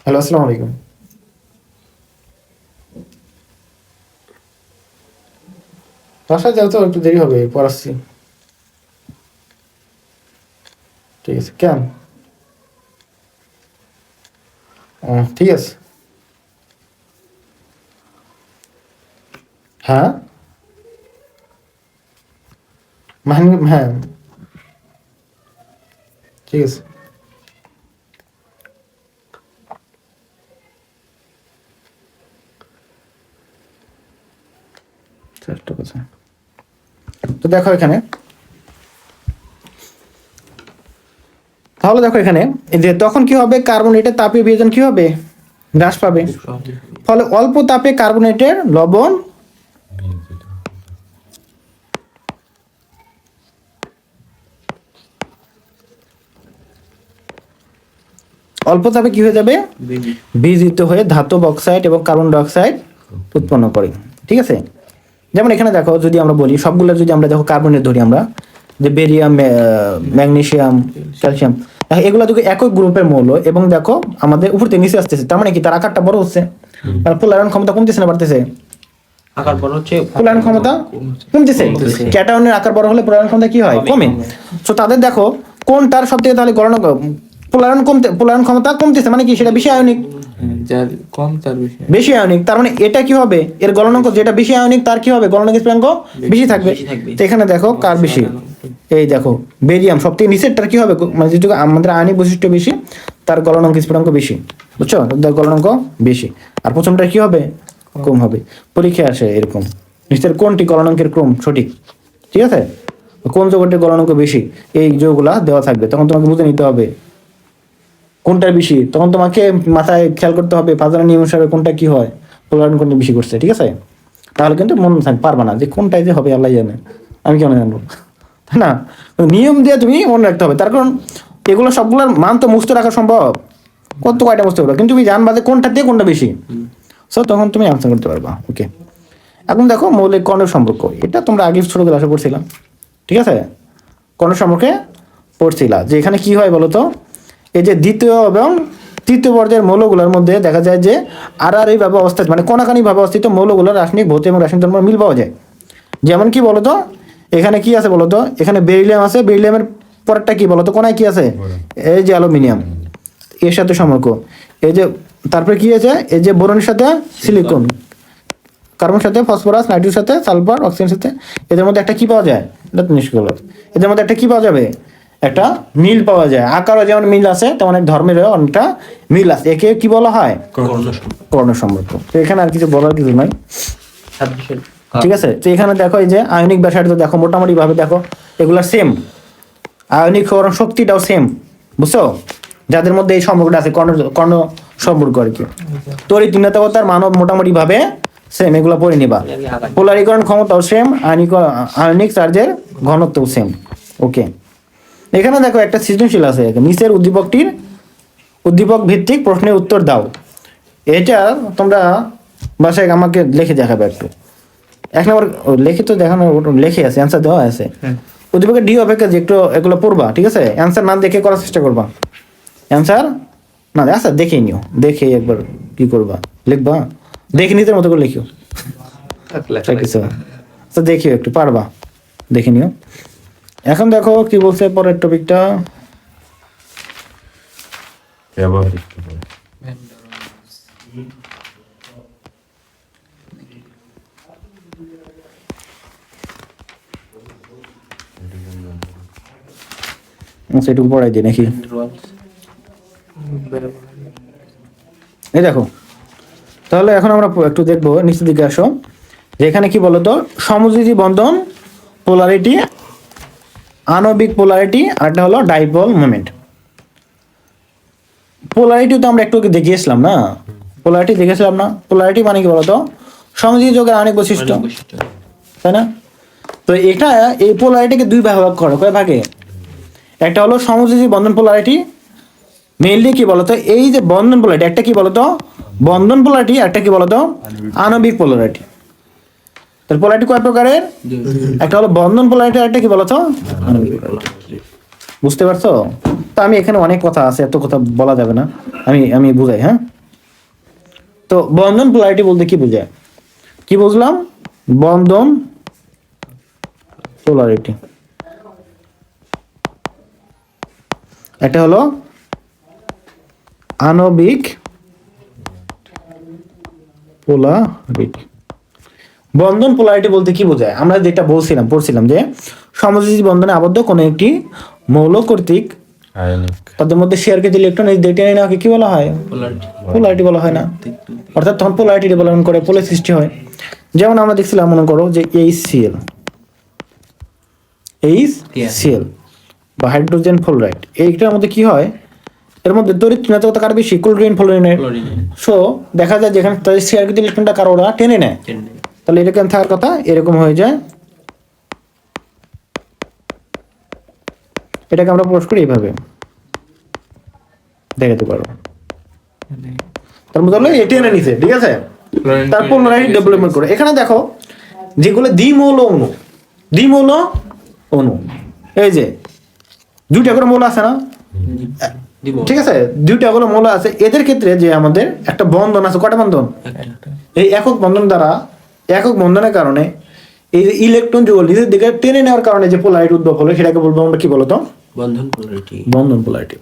হ্যালো আসসালামু আলাইকুম, বাসায় যাও তো, একটু দেরি হবে, পড়াচ্ছি। ঠিক আছে, কেন? ঠিক আছে, হ্যাঁ হ্যাঁ ঠিক আছে। তো দেখো এখানে, তাহলে দেখো এখানে যে তখন কি হবে, কার্বনেটের তাপীয় বিয়োজন কি হবে, হ্রাস পাবে, ফলে অল্প তাপে কার্বনেটের লবণ অল্প তাপে কি হয়ে যাবে, বিজিত হয়ে ধাতব অক্সাইড এবং কার্বন ডাই অক্সাইড উৎপন্ন করে, ঠিক আছে? যেমন এখানে দেখো যদি আমরা বলি সবগুলো যদি আমরা দেখো কার্বনেট ধরি আমরা, যে বেরিয়াম, ম্যাগনেসিয়াম, ক্যালসিয়াম, এগুলো যদি একই গ্রুপের মৌল এবং দেখো আমাদের উপর থেকে নিচে আসতেছে, তার মানে কি তার আকারটা বড় হচ্ছে, তার পোলারায়ন ক্ষমতা কমতেছে না বাড়তেছে, আকার বড় হচ্ছে, পোলারায়ন ক্ষমতা কমতেছে। ক্যাটায়নের আকার বড় হলে পোলারায়ন ক্ষমতা কি হয়, কমে। তো তাদের দেখো কোনটার সব থেকে তাহলে গণনা, পোলারায়ন ক্ষমতা কমতেছে মানে কি, সেটা বেশি আয়নিক, যার কম তার বেশি। বেশি আয়নিক, তার মানে এটা কি হবে, এর গলনাঙ্ক যেটা বেশি আয়নিক তার কি হবে, গলনাঙ্ক স্ফুটনাঙ্ক বেশি থাকবে। বেশি থাকবে। তো এখানে দেখো কার বেশি, এই দেখো বেরিয়াম সবথেকে নিচেরটার কি হবে, মানে যেটুকু আমাদের আয়নিক বৈশিষ্ট্য বেশি তার গলনাঙ্ক স্ফুটনাঙ্ক বেশি, বুঝছো, তার গলনাঙ্ক বেশি, আর প্রথমটা কি হবে, কম হবে। পরীক্ষায় আসে এরকম, নিচের কোনটি গলনাঙ্কের ক্রম সঠিক, ঠিক আছে, কোন যৌগটির গলনাঙ্ক বেশি, এই যৌগগুলা দেওয়া থাকবে, তখন তোমাকে বুঝে নিতে হবে কোনটা বেশি, তখন তোমাকে মাথায় খেয়াল করতে হবে ফাজারের নিয়ম অনুসারে কোনটা কি হয়, পোলার আয়ন কোনটা বেশি করছে, ঠিক আছে। তাহলে কিন্তু মনে থাকবে পারবা না যে কোনটাই যে হবে আল্লাহ জানে, আমি কেমন জানবো, তাই না, নিয়ম দিয়ে তুমি মনে রাখতে হবে, তার কারণ এগুলো সবগুলোর মান তো মুছতে রাখা সম্ভব, কত কয়টা মুছতে পারবে, কিন্তু তুমি জানবা যে কোনটা দিয়ে কোনটা বেশি, সো তখন তুমি আনসার করতে পারবা। ওকে, এখন দেখো মৌলিক কর্ণের সম্পর্ক, এটা তোমরা আগে ছোট ক্লাসে পড়ছিলাম, ঠিক আছে, কর্ণের সম্পর্কে পড়ছিলা যে এখানে কি হয় বলতো, এই যে দ্বিতীয় এবং তৃতীয় পর্যায়ের মৌলগুলোর মধ্যে দেখা যায় যে এইভাবে অবস্থিত, মানে কণাকানি ভাবে অবস্থিত মৌলগুলোর রাসায়নিক ভৌত এবং রাসায়নিক ধর্ম মিল পাওয়া যায়। যেমন কি বলতো, এখানে কি আছে বলতো, এখানে বেরিলিয়াম আছে, বেরিলিয়ামের পরেরটা কি বলতো, কোনায় কি আছে, এই যে অ্যালুমিনিয়াম, এর সাথে সম্পর্ক, এই যে তারপরে কি আছে, এই যে বোরনের সাথে সিলিকন, কার্বন সাথে ফসফরাস, নাইট্রোজেনের সাথে সালফার, অক্সিজেনের সাথে, এদের মধ্যে একটা কি পাওয়া যায়, এটা তো নিষ্ক্রিয়, এদের মধ্যে একটা কি পাওয়া যাবে, একটা মিল পাওয়া যায়, আকারও যেমন মিল আছে তেমন এক ধর্মের অনেকটা মিল আছে, একে কি বলা হয়, কর্ণ সম্পর্ক। তো এখানে আর কিছু বলার কিছু নাই, ঠিক আছে। তো এখানে দেখো এই যে আয়নিক ব্যাসার্ধ দেখো মোটামুটি ভাবে দেখো এগুলা সেম, আয়নিক হওয়ার শক্তিটাও সেম, বুঝছো, যাদের মধ্যে এই সম্পর্কটা আছে কর্ণ সম্পর্ক আর কি। তড়িৎ মানব মোটামুটি ভাবে সেম, এগুলো পড়ে নিবা। পোলারিকরণ ক্ষমতাও সেম, আয়নিক চার্জের ঘনত্বও সেম। ওকে, এখানে দেখো একটা সৃজনশীল আছে, নিচের উদ্দীপক ভিত্তিক প্রশ্নের উত্তর দাও। এটা তোমরা বাসায় আমাকে লিখে দেখাবে একটু, এক নম্বর লিখিত দেখানো, লিখে আছে, অ্যান্সার দেওয়া আছে, উদ্দীপকের ডি অপেক্ষা যে একটু এগুলো পড়বা, ঠিক আছে, অ্যান্সার না দেখে করার চেষ্টা করবা, অ্যান্সার না আচ্ছা দেখে নিও, দেখে একবার কি করবা, লিখবা, দেখে নিতে মতো করে লিখিও, কিছু আচ্ছা দেখিও একটু পারবা, দেখে নিও। এখন দেখো কি বলছে পরের টপিকটা, আচ্ছা এটুকু পড়াই দিই নাকি, এই দেখো তাহলে এখন আমরা একটু দেখবো, নিচের দিকে আসো, যে এখানে কি বলতো, সমযোজী বন্ধন, পোলারিটি, আণবিক পোলারিটি, আর একটা হলো ডাইপোল মোমেন্ট। পোলারিটি তো আমরা একটু দেখিয়েছিলাম না, পোলারিটি দেখেছিলাম না, পোলারিটি মানে কি বলতো, সমযোজী যৌগের আণবিক বৈশিষ্ট্য, তাই না। তো এটা এই পোলারিটিকে দুই ভাগে ভাগ করে, কয় ভাগে, একটা হলো সমযোজী বন্ধন পোলারিটি, মেইনলি কি বলতো, এই যে বন্ধন পোলারিটি, একটা কি বলতো বন্ধন পোলারিটি, একটা কি বলতো আণবিক পোলারিটি। তার পোলারিটি কয় প্রকারের, একটা হলো বন্ধন পোলারিটি, একটা কি বলতো আণবিক পোলারিটি, বুঝতে পারছো। তো আমি এখানে অনেক কথা আছে, এত কথা বলা যাবে না, আমি বুঝাই, হ্যাঁ। তো বন্ধন পোলারিটি বলতে কি বোঝায়, কি বুঝলাম, বন্ধন পোলারিটি একটা হলো আণবিক পোলারিটি। বন্ধন পোলারিটি বলতে কি বোঝায়, আমরা যেটা পড়ছিলাম যে সমযোজী বন্ধনে আবদ্ধ কোনো একটি মৌল কর্তৃক তাদের মধ্যে শেয়ারকৃত ইলেকট্রন টেনে নেওয়াকে কি বলা হয়, পোলারিটি বলা হয় না, অর্থাৎ তখন পোলারিটি ডেভেলপমেন্ট করে পোলের সৃষ্টি হয়। যেমন আমরা দেখছিলাম, মনে করো যে HCl বা হাইড্রোজেন ফ্লোরাইড, এইটার মধ্যে কি হয়, এর মধ্যে তড়িৎ ঋণাত্মকতা কার বেশি, ক্লোরিন ফ্লোরিনের। সো দেখা যায় যেখানে তাদের শেয়ারকৃত ইলেকট্রনটা কারো ওরা টেনে নেয়, তাহলে এটা কেন থাকার কথা, এরকম হয়ে যায়। এটাকে আমরা প্রকাশ করি এইভাবে, দেখাতে পারো, তার মধ্যে হলো এটি এনে নিছে, ঠিক আছে, তারপর পোলারিটি ডেভেলপমেন্ট করে। এখানে দেখো যেগুলো দ্বিমৌল অণু, এই যে দুইটা করে মৌল আছে না, ঠিক আছে, দুইটা করে মৌল আছে, এদের ক্ষেত্রে যে আমাদের একটা বন্ধন আছে, কটা বন্ধন, এই একক বন্ধনের কারণে এই যে ইলেকট্রন যুগল নিজের দিকে টেনে নেওয়ার কারণে যে পোলারিটি উদ্ভব হলো, সেটাকে বলবো আমরা কি বলতো, বন্ধন পোলারিটি।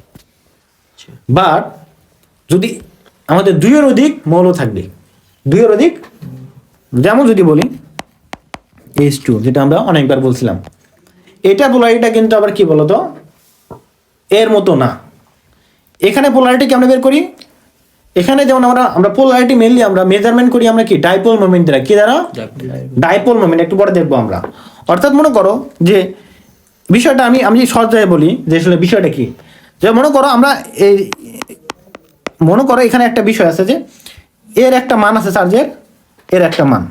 বাট যদি আমাদের দুইয়ের অধিক মৌল থাকবে, দুইয়ের অধিক। যেমন যদি বলি H2, যেটা আমরা অনেকবার বলছিলাম, এটা পোলারিটিটা কিন্তু আবার কি বলতো এর মতো না। এখানে পোলারিটি কি আমরা বের করি, এখানে যেমন আমরা পোলারিটি মেইনলি আমরা মেজারমেন্ট করি আমরা কি ডাইপোল মোমেন্ট দ্বারা, কি দ্বারা, ডাইপোল মোমেন্ট। একটু পরে দেখবো আমরা। অর্থাৎ মনে করো যে বিষয়টা আমি সহজভাবে বলি যে আসলে বিষয়টা কি, যে মনে করো আমরা এই মনে করো এখানে একটা বিষয় আছে যে এর একটা মান আছে চার্জের, এর একটা মান,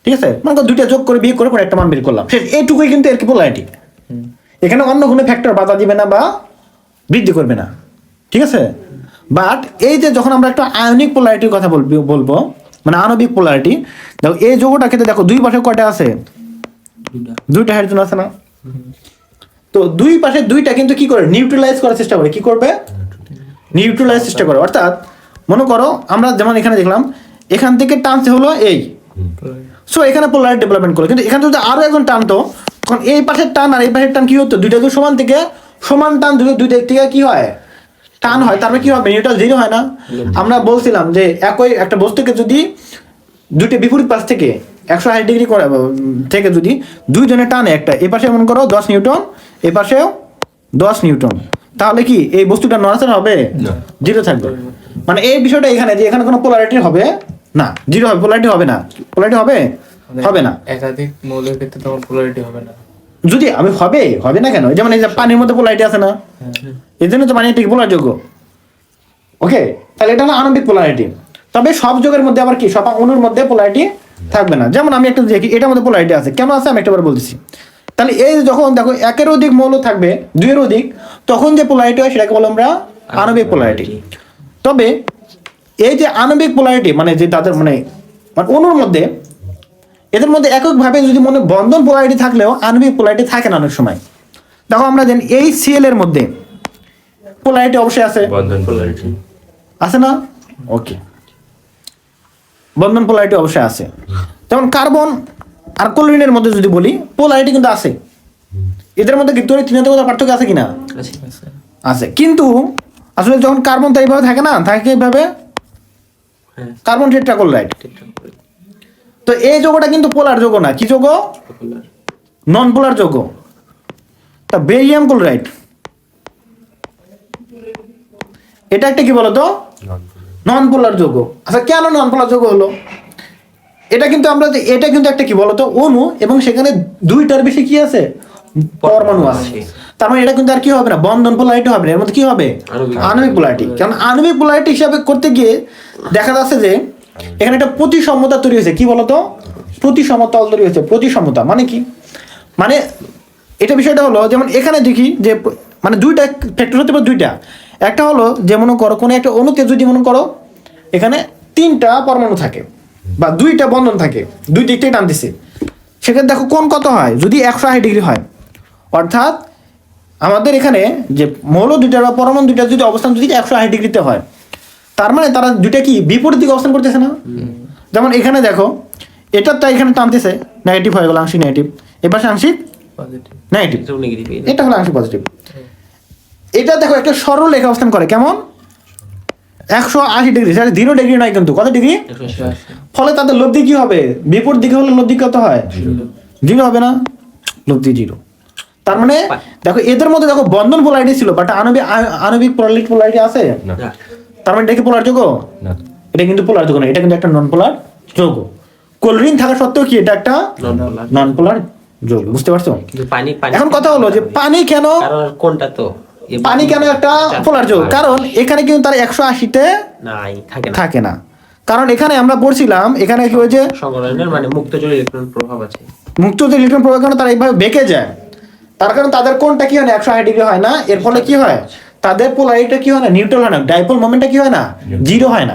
ঠিক আছে, মনে করো দুইটা যোগ করে বিয়োগ করে পরে একটা মান বের করলাম, এইটুকুই কিন্তু এর কি পোলারিটি। এখানে অন্য কোনো ফ্যাক্টর বাধা দিবে না বা বৃদ্ধি করবে না, ঠিক আছে। বাট এই যে যখন আমরা একটা আয়নিক পোলারিটির কথা বলবো মানে আণবিক পোলারিটি, দেখো এই যৌগটা ক্ষেত্রে দেখো দুই পাশে কয়টা আছে, দুইটা হাইড্রোজেন আছে না। তো দুই পাশে দুইটা কিন্তু কি করে নিউট্রালাইজ করার চেষ্টা করে, কি করবে, নিউট্রালাইজ চেষ্টা করে। অর্থাৎ মনে করো আমরা যেমন এখানে দেখলাম এখান থেকে টানছে হলো এই, সো এখানে পোলারিটি ডেভেলপমেন্ট করলো, কিন্তু এখানে যদি আরো একজন টানতো তখন এই পাশের টান আর এই পাশের টান কি হতো, দুইটা যদি সমান থেকে সমান টান দুই দিক থেকে কি হয় টান হয়, তারপরে কি হবে নিউট্রাল জিরো হয় না। আমরা বলছিলাম যে একই একটা বস্তুকে যদি দুইটা বিপরীত পাশ থেকে 180 ডিগ্রি করে থেকে যদি দুইজনে টানে, একটা এ পাশে মনে করো 10 নিউটন, এ পাশেও 10 নিউটন, তাহলে কি এই বস্তুটা নড়াচড়া হবে, জিরো থাকবে। মানে এই বিষয়টা এখানে যে এখানে কোনো পোলারিটি হবে না, জিরো হবে, পোলারিটি হবে না, পোলারিটি হবে হবে না। একাধিক মৌলের ক্ষেত্রে তখন পোলারিটি হবে না। যদি আমি হবে না কেন, যেমন এই যে পানির মধ্যে পোলারিটি আছে না, এই জন্য তো পানি একটি পোলার যোগ্য। ওকে, তাহলে এটা হলো আণবিক পোলারিটি। তবে সব যোগের মধ্যে আবার কি সব অণুর মধ্যে পোলারিটি থাকবে না। যেমন আমি একটা দেখি এটার মধ্যে পোলারিটি আছে, কেন আছে আমি একটাবার বলতেছি। তাহলে এই যখন দেখো একের অধিক মৌল থাকবে, দুইয়ের অধিক, তখন যে পোলারিটি হয় সেটাকে বলো আমরা আণবিক পোলারিটি। তবে এই যে আণবিক পোলারিটি মানে যে তাদের মানে অণুর মধ্যে এদের মধ্যে এককভাবে যদি মনে বন্ধন পোলারিটি থাকলেও আণবিক পোলারিটি থাকে না অনেক সময়। দেখো আমরা জানি এই সিএল এর মধ্যে পোলারিটি অবশ্যই আছে, বন্ধন পোলারিটি আছে না, ওকে, বন্ধন পোলারিটি অবশ্যই আছে। যেমন কার্বন আর ক্লোরিনের মধ্যে যদি বলি পোলারিটি কিন্তু আছে, এদের মধ্যে কি তড়িৎ পার্থক্য আছে কিনা, আছে। কিন্তু আসলে যখন কার্বন তো এইভাবে থাকে না, থাকে এইভাবে কার্বন টেট্রাক্লোরাইড। তো এই যৌগটা কিন্তু পোলার যৌগ না, কি যৌগ, নন পোলার যৌগ। তা বেরিয়াম ক্লোরাইড এটা একটা কি বলতো নন পোলার যৌগ। আচ্ছা কেন নন পোলার যৌগ হলো, এটা কিন্তু আমরা এটা কিন্তু একটা কি বলতো অণু এবং সেখানে দুইটার বেশি কি আছে পরমাণু আছে, তার মানে এটা কিন্তু আর কি হবে না বন্ধন পোলারিটি হবে না, এর মধ্যে কি হবে আণবিক পোলারিটি। কারণ আণবিক পোলারিটি হিসাবে করতে গিয়ে দেখা যাচ্ছে যে এখানে একটা প্রতিসমতা তৈরি হয়েছে, কি বলতো প্রতিসমতা তৈরি হয়েছে। প্রতিসমতা মানে কি, মানে এটা বিষয়টা হলো যেমন এখানে দেখি যে মানে দুইটা ফ্যাক্টর হতে পারে, দুইটা। একটা হলো যে মনে করো কোনো একটা অণুতে যদি মনে করো এখানে 3টা পরমাণু থাকে বা 2টা বন্ধন থাকে, দুই দিক থেকে টানতেছে, সেখানে দেখো কোন কত হয় যদি 180 ডিগ্রি হয়। অর্থাৎ আমাদের এখানে যে মৌল দুইটার বা পরমাণু দুইটার যদি অবস্থান যদি 180 ডিগ্রিতে হয়, তার মানে তারা দুইটা কি বিপরীত দিকে অবস্থান করতেছে না। যেমন এখানে দেখো এটা তো এখানে টানতেছে নেগেটিভ হয়ে গেল, আংশিক নেগেটিভ, এবার আংশিক নেগেটিভ, এটা হলো আংশিক পজিটিভ। এটা দেখো একটা সরল রেখা অবস্থান করে কেমন 180 ডিগ্রি, 0 ডিগ্রি নয় কিন্তু কত ডিগ্রি, ফলে তাদের লব্ধি কি হবে, বিপরীত দিকে হলে লব্ধি কত হয়, 0 হবে না, লব্ধি 0। তার মানে দেখো এদের মধ্যে দেখো বন্ধন পোলারিটি ছিল বাট আণবিক পোলারিটি আছে, তার মানে এটা কি পোলার যৌগ না, এটা কিন্তু পোলার যৌগ না, এটা কিন্তু একটা নন পোলার যৌগ। ক্লোরিন থাকা সত্ত্বেও কি এটা একটা নন পোলার যৌগ, বুঝতে পারছো। এখন কথা হলো যে পানি কেন, কোনটা তো পানি কেন একটা পোলার যৌগ, কারণ এখানে কিন্তু তার 180-তে থাকে না। কারণ এখানে আমরা পড়ছিলাম এখানে কি হয়েছে সংকলনের মানে মুক্তজোড় ইলেকট্রন প্রভাব আছে, মুক্তজোড় ইলেকট্রন প্রভাব কারণে তারা এইভাবে বেঁকে যায়, তার কারণ তাদের কোনটা কি হয় না 180 ডিগ্রি হয় না, এর ফলে কি হয় তাদের পোলারিটি কি হয় না নিউট্রাল হয় না, ডাইপোল মোমেন্টটা কি হয় না 0 হয় না,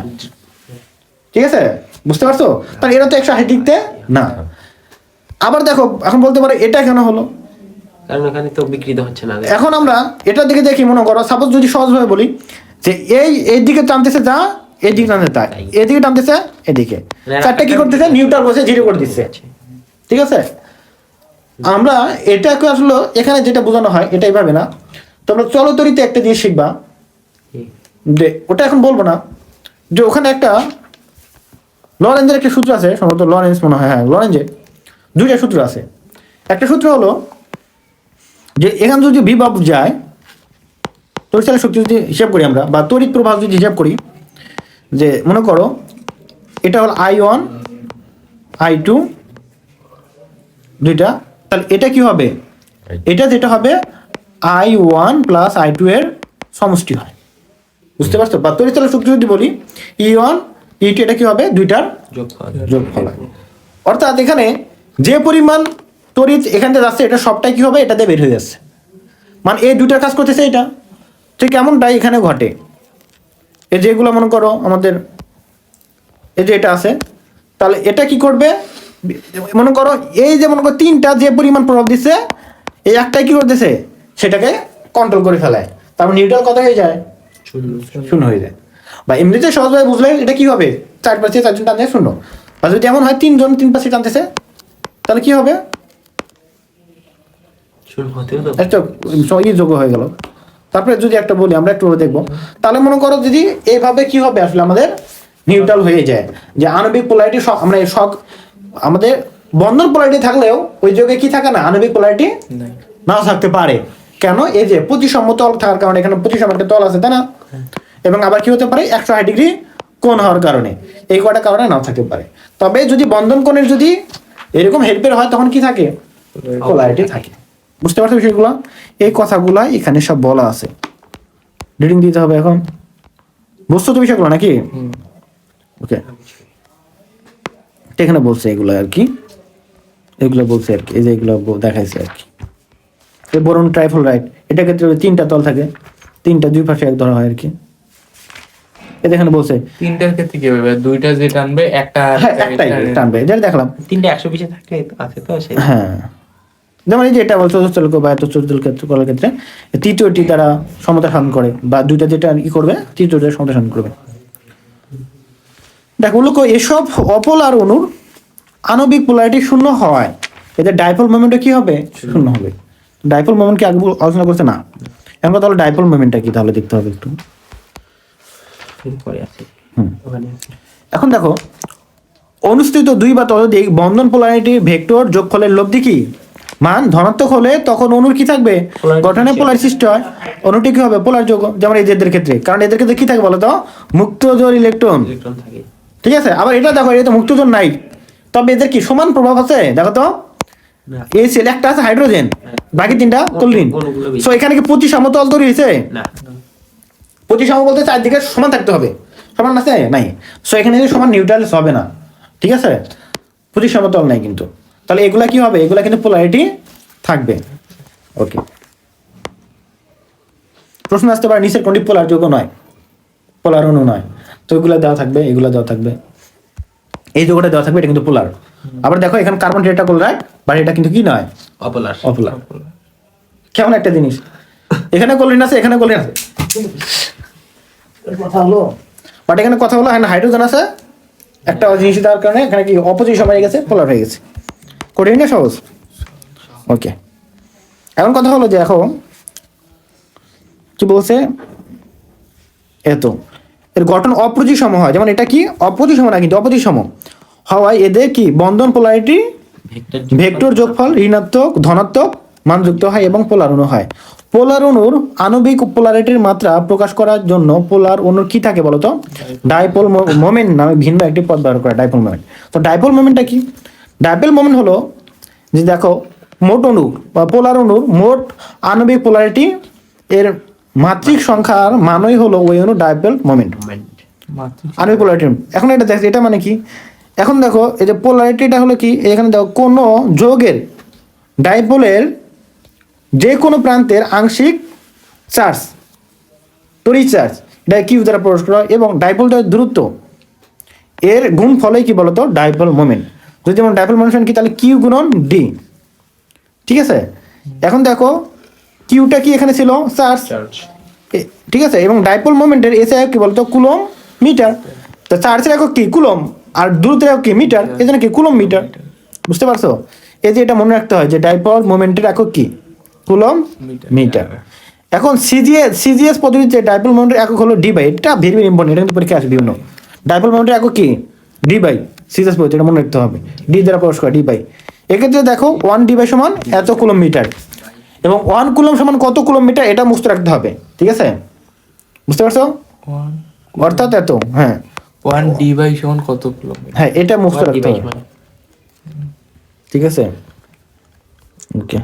ঠিক আছে, বুঝতে পারছো। তাহলে এরা তো 180 ডিগ্রিতে না। আবার দেখো এখন বলতে পারো এটা কেন হলো, কারণ এখানে তো বিকৃত হচ্ছে না। এখন আমরা এটার দিকে দেখি, মনে করো সাপোজ যদি সহজভাবে বলি যে এই দিকে টানতেছে যা, এই দিকে টানতেছে তাই, এদিকে টানতেছে এদিকে, চারটা কি করতেছে নিউট্রাল বসে 0 করে দিচ্ছে, ঠিক আছে। আমরা এটাকে আসলে এখানে যেটা বোঝানো হয় এটা এইভাবে না, তোমরা চলতরিতে একটা জিনিস শিখবা, যে ওটা এখন বলবো না, যে ওখানে একটা লরেন্সের একটা সূত্র আছে, সম্ভবত লরেন্স মনে হয়, হ্যাঁ লরেন্সের দুইটা সূত্র আছে। একটা সূত্র হলো যে এখানে যদি বিভব যায়, তড়িৎচালের শক্তি যদি হিসাব করি আমরা, বা তড়িৎ প্রবাহ যদি হিসাব করি, যে মনে করো এটা হলো I1 I2 দুইটা, তাহলে এটা কি হবে, এটা যেটা হবে I1 প্লাস I2 এর সমষ্টি হয়, বুঝতে পারছো? বা তড়িৎচালের শক্তি যদি বলি E1 E2 এটা কি হবে, দুইটার যোগফল হয়। অর্থাৎ এখানে যে পরিমাণ তড়িৎ এখান থেকে যাচ্ছে এটা সবটাই কি হবে, এটাতে বের হয়ে যাচ্ছে, মানে এই দুইটার কাজ করতেছে এটা। ঠিক এমনটাই এখানে ঘটে। এই যেগুলো মনে করো আমাদের এই যে এটা আছে, তাহলে এটা কি করবে, মনে করো এই যে মনে করো তিনটা যে পরিমাণ প্রভাব দিচ্ছে, এই একটাই কি করতেছে, সেটাকে কন্ট্রোল করে ফেলায়, তারপর নিউট্রাল কত হয়ে যায়, শূন্য হয়ে যায়। বা এমনিতে সহজভাবে বুঝলে এটা কি হবে, 4 পাশে 4 জন টানছে শূন্য। আর যদি এমন হয় 3 জন 3 পাশে টানতেছে, তাহলে কি হবে, একটা যোগ্য হয়ে গেল। তারপরে যদি একটা বলি আমরা একটু দেখবো, তাহলে মনে করো যদি এইভাবে কি হবে, আসলে আমাদের নিউট্রাল হয়ে যায়, যে আণবিক পোলারিটি আমরা আমাদের বন্ধন পোলারিটি থাকলেও ওই যোগে কি থাকে না, আণবিক পোলারিটি নাও থাকতে পারে। কেন, এই যে প্রতিসম তল থাকার কারণে, এখানে প্রতিসম একটা তল আছে তাই না, এবং আবার কি হতে পারে 180 ডিগ্রি কোণ হওয়ার কারণে, এই কয়টা কারণে নাও থাকতে পারে। তবে যদি বন্ধন কোণের যদি এরকম হেরফের হয়, তখন কি থাকে, পোলারিটি থাকে। বুঝতে পারছো বিষয়গুলো? এই কথাগুলা এখানে সব বলা আছে, রিডিং দিতে হবে এখন, বুঝছো তো বিষয়গুলো নাকি? ওকে, এখানে বলছে এগুলো আর কি, এগুলো বলছে আর কি, এই যে এগুলো দেখাইছে আর কি। এই বোরন ট্রাইফ্লোরাইড, এটা ক্ষেত্রে 3টা তল থাকে, 3টা দুই পাশে এক ধরা হয় আর কি। এটা এখানে বলছে 3টার ক্ষেত্রে কি হবে, 2টা যে টানবে একটা, হ্যাঁ একটাই টানবে, যেটা দেখলাম 3টা 120 থাকে আছে তো সেই। হ্যাঁ, যেমন এই যে এটা বলছে চতুর্থ বা চতুর্থ ক্ষেত্রে করার ক্ষেত্রে তৃতীয়টি দ্বারা সমতা সাধন করে, বা দুইটা যেটা ই করবে তৃতীয়টা সমতা সাধন করবে। দেখো লোক এসব অপোলার অণুর আণবিক পোলারিটি শূন্য হওয়ায় এদের ডাইপোল মোমেন্টটা কি হবে, শূন্য হবে। ডাইপোল মোমেন্ট কি আগে আলোচনা করছে না, এখন তাহলে ডাইপোল মোমেন্টটা কি তাহলে দেখতে হবে একটু। এখন দেখো অনুষ্ঠিত দুই বা ততোধিক বন্ধন পোলারিটি ভেক্টর যোগফলের লব্ধি কি মান ধনাত্মক হলে তখন অণুর কি থাকবে, গঠনে পোলার সৃষ্টি হয়, অণুটি কি হবে, পোলার যোগ। যেমন এদের ক্ষেত্রে, কারণ এদের ক্ষেত্রে কি থাকে বলতো, মুক্ত জোর ইলেকট্রন থাকে। ঠিক আছে। আবার এটা দেখো, এটা মুক্ত জোর নাই, তবে এদের কি সমান প্রভাব আছে, দেখো তো এই সেল একটা আছে হাইড্রোজেন, বাকি 3টা ক্লোরিন। সো এখানে কি প্রতিসম তল তৈরি হয়েছে না, প্রতিসম বলতে চারদিকে সমান থাকতে হবে, সমান আছে নাই। সো এখানে সমান নিউট্রাল হবে না, ঠিক আছে, প্রতিসম তল নাই কিন্তু। তাহলে এগুলা কি হবে, এগুলা কিন্তু পোলারিটি থাকবে। ওকে, প্রশ্ন আসতে পারে নিচের কোনটি পোলার যোগ্য নয়, পোলার অণু নয়, তো এগুলা দেওয়া থাকবে, এগুলা দেওয়া থাকবে, এই যোগটা দেওয়া থাকবে, এটা কিন্তু পোলার। আবার দেখো এখানে কার্বন টেট্রা ক্লোরাইড, বাট এটা কিন্তু কি নয়, অপোলার। অপোলার। কেমন একটা জিনিস, এখানে ক্লোরিন আছে, এখানে ক্লোরিন আছে, কথা হলো, বাট এখানে কথা হলো এখানে হাইড্রোজেন আছে, একটা জিনিস দেওয়ার কারণে এখানে কি অপোজিশন হয়ে গেছে, পোলার হয়ে গেছে। কঠিন না সহজ? ওকে, এখন কথা হলো যে এখন কি বলছে, এত এর গঠন অপ্রতিসম হয়, যেমন এটা কি অপ্রতিসম না কিন্তু অপ্রতিসম হওয়ায় এদের কি বন্ধন পোলারিটি ভেক্টর যোগফল ঋণাত্মক ধনাত্মক মানযুক্ত হয় এবং পোলার অণু হয়। পোলার অণুর আণবিক পোলারিটির মাত্রা প্রকাশ করার জন্য পোলার অণুর কি থাকে বলতো, ডাইপোল মোমেন্ট নামে ভিন্ন একটি পদ ব্যবহার করে, ডাইপোল মোমেন্ট। তো ডাইপোল মোমেন্টটা কি, ডাইপোল মোমেন্ট হলো যে দেখো মোট অণু বা পোলার অণুর মোট আণবিক পোলারিটি এর মাত্রিক সংখ্যার মানই হলো ওই অণু ডাইপোল মোমেন্ট, আণবিক পোলারিটি। এখন এটা দেখ, এটা মানে কি, এখন দেখো এই যে পোলারিটিটা হলো কি, এখানে দেখো কোনো যৌগের ডাইপোলের যে কোনো প্রান্তের আংশিক চার্জ তড়িৎ চার্জ এটা কিউ দ্বারা প্রকাশ করা, এবং ডাইপোলটার দূরত্ব এর গুণ ফলে কি বলতো ডাইপোল মোমেন্ট। যদি যেমন ডাইপোল মোমেন্ট কি, তাহলে কিউ গুণন ডি, ঠিক আছে। এখন দেখো কিউটা কি এখানে ছিল চার্জ, ঠিক আছে, এবং ডাইপোল মোমেন্টের এসে কি বলতো কুলম মিটার, তো চার্জের একক কি কুলম, আর দূরত্বের একক কি মিটার, এই জন্য কি কুলম মিটার। বুঝতে পারছো, এই যে এটা মনে রাখতে হয় যে ডাইপোল মোমেন্টের একক কি কুলম মিটার। এখন সিজিএস পদ্ধতিতে ডাইপোল মোমেন্টের একক হলো ডি বাই, এটা ভেরি ভেরি ইম্পর্টেন্ট, এটা কিন্তু পরীক্ষা আসবে বিভিন্ন। ডাইপোল মোমেন্টের একক কি ডি বাই সিজাস পদ্ধতি, এটা মনে রাখতে হবে, ডি দ্বারা প্রকাশ করা ডি বাই। এক্ষেত্রে দেখো 1 ডি বাই সমান এত কুলম মিটার, এবং 1 কুলম সমান কত কুলম মিটার এটা মুখস্থ রাখতে হবে, ঠিক আছে? বুঝতে পারছো? অর্থাৎ এত, হ্যাঁ 1 ডি বাই সমান কত কিলোমিটার? হ্যাঁ এটা মুখস্থ রাখতে হবে, মানে ঠিক আছে? ওকে,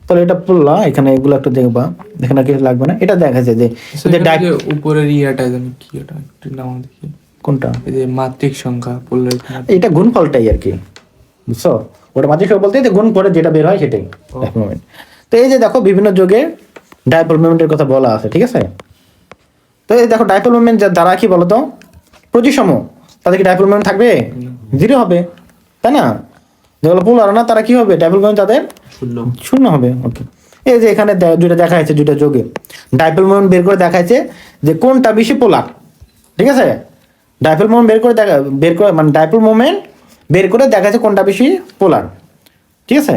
তাহলে এটা পড়লা, এখানে এগুলো একটু দেখবা, এখানে কিছু লাগবে না। এটা দেখা যায় যে যে যে উপরের ইয়াটা জানি কি, এটা একটু নাম দেখি, কোনটা, এই যে মাত্রিক সংখ্যা পোলারিটি, এটা গুণফলটাই আর কি, বুঝছো? ওটা মাত্রিক সংখ্যা বলতে যে গুণ করে যেটা বের হয় সেটাই ডাইপোল মোমেন্ট। তো এই যে দেখো বিভিন্ন যোগে ডাইপোল মোমেন্টের কথা বলা আছে, ঠিক আছে? তো এই দেখো ডাইপোল মোমেন্ট দ্বারা কি বলতো প্রতিসম, তাদের কি ডাইপোল মোমেন্ট থাকবে? জিরো হবে, তাই না? যেগুলো পোলার না তারা কি হবে, ডাইপোল মোমেন্ট তাদের শূন্য। শূন্য হবে। ওকে, এই যে এখানে দুইটা দেখা যাচ্ছে, দুইটা যোগে ডাইপোল মোমেন্ট বের করে দেখা যাচ্ছে যে কোনটা বেশি পোলার, ঠিক আছে? ডাইপোল মোমেন্ট বের করে মানে ডাইপোল মোমেন্ট বের করে দেখা যাচ্ছে কোনটা বেশি পোলার, ঠিক আছে?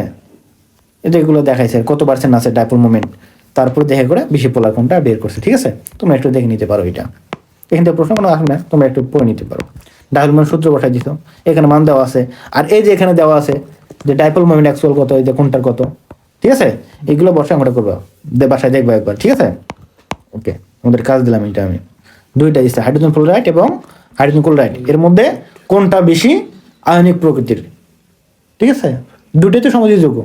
এই যে এগুলো দেখাইছে কত পার্সেন্ট আছে ডাইপোল মোমেন্ট, তারপর দেখে করে বেশি পোলার কোনটা বের করছে, ঠিক আছে? তোমরা একটু দেখে নিতে পারো এটা, এখান থেকে প্রশ্ন কোনো আসবে না, তোমরা একটু পড়ে নিতে পারো। ডাইপোল মোমেন্ট সূত্র বসাই দিছো, এখানে মান দেওয়া আছে, আর এই যে এখানে দেওয়া আছে যে ডাইপোল মোমেন্ট অ্যাকচুয়াল কত, এই যে কোনটার কত, ঠিক আছে? এগুলো বসে আমরা করবো, বাসায় দেখবো একবার, ঠিক আছে? ওকে, আমাদের কাজ দিলাম এটা আমি, দুইটা দিচ্ছে হাইড্রোজেন ফ্লোরাইড এবং হাইড্রোজেন ক্লোরাইড, এর মধ্যে কোনটা বেশি আয়নিক প্রকৃতির, ঠিক আছে? দুটোই তো সমযোজযোগ্য,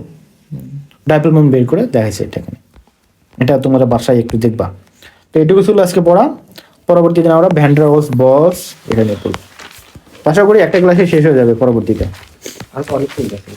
ডাইপোল মোমেন্ট বের করে দেখাইছে এটা এখানে, এটা তোমরা বাসায় একটু দেখবা। তো এটুকু ছিল আজকে পড়া, পরবর্তী দিন আমরা ভ্যান ডার ওয়ালস বলস এটা নিয়ে পড়বো। আশা করি একটা ক্লাসে শেষ হয়ে যাবে পরবর্তীতে। আর অনেক ঠিক আছে।